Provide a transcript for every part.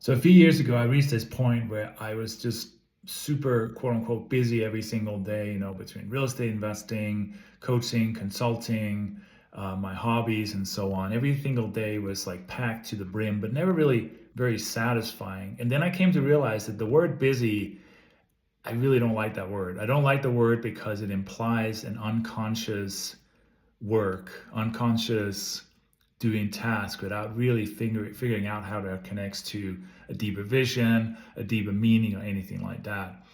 So a few years ago, I reached this point where I was just super quote unquote busy every single day, between real estate investing, coaching, consulting, my hobbies, and so on. Every single day was like packed to the brim, but never really very satisfying. And then I came to realize that the word busy, I really don't like that word. I don't like the word because it implies an unconscious work, unconscious doing tasks without really figuring out how that connects to a deeper vision, a deeper meaning, or anything like that.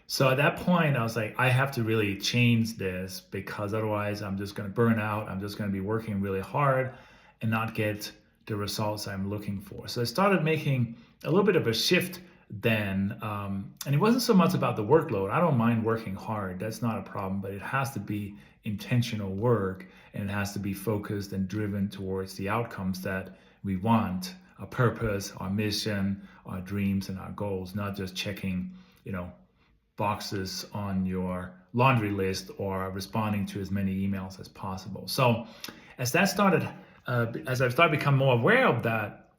So at that point, I was like, I have to really change this because otherwise I'm just going to burn out. I'm just going to be working really hard and not get the results I'm looking for. So I started making a little bit of a shift then. And it wasn't so much about the workload. I don't mind working hard. That's not a problem, but it has to be intentional work and it has to be focused and driven towards the outcomes that we want, our purpose, our mission, our dreams, and our goals, not just checking, boxes on your laundry list or responding to as many emails as possible. So as that started, as I started to become more aware of that,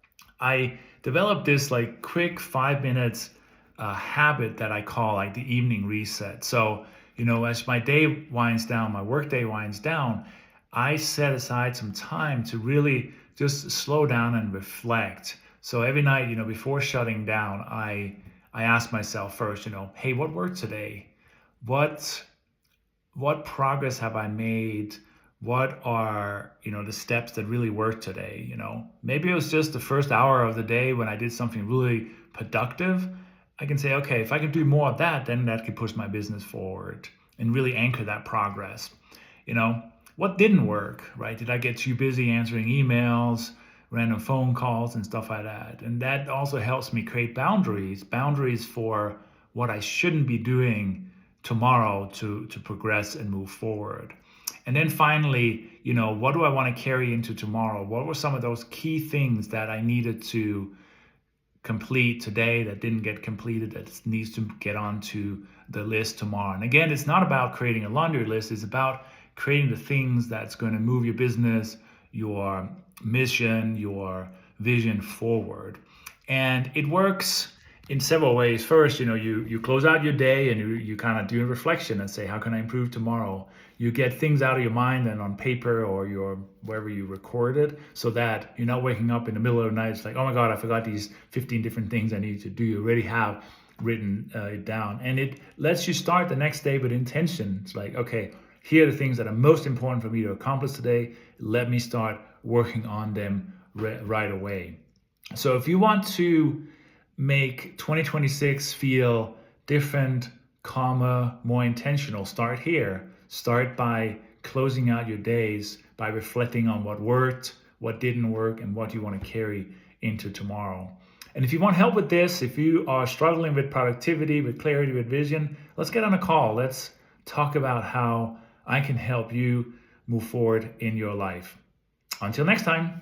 I developed this like quick 5 minutes habit that I call like the evening reset. So, as my day winds down, my work day winds down, I set aside some time to really just slow down and reflect. So every night, before shutting down, I ask myself first, hey, what worked today? What what progress have I made? What are, the steps that really worked today? Maybe it was just the first hour of the day when I did something really productive. I can say, okay, if I can do more of that, then that could push my business forward and really anchor that progress. You know, what didn't work, right? Did I get too busy answering emails, random phone calls, and stuff like that? And that also helps me create boundaries for what I shouldn't be doing tomorrow to progress and move forward. And then finally, what do I want to carry into tomorrow? What were some of those key things that I needed to complete today that didn't get completed that needs to get onto the list tomorrow? And again, it's not about creating a laundry list. It's about creating the things that's going to move your business, your mission, your vision forward. And it works in several ways. First, you close out your day and you kind of do a reflection and say, how can I improve tomorrow? You get things out of your mind and on paper or your wherever you record it, so that you're not waking up in the middle of the night. It's like, oh my God, I forgot these 15 different things I need to do. You already have written it down. And it lets you start the next day with intention. It's like, okay, here are the things that are most important for me to accomplish today. Let me start working on them right away. So if you want to make 2026 feel different, calmer, more intentional, start here. Start by closing out your days by reflecting on what worked, what didn't work, and what you want to carry into tomorrow. And if you want help with this, if you are struggling with productivity, with clarity, with vision, let's get on a call. Let's talk about how I can help you move forward in your life. Until next time.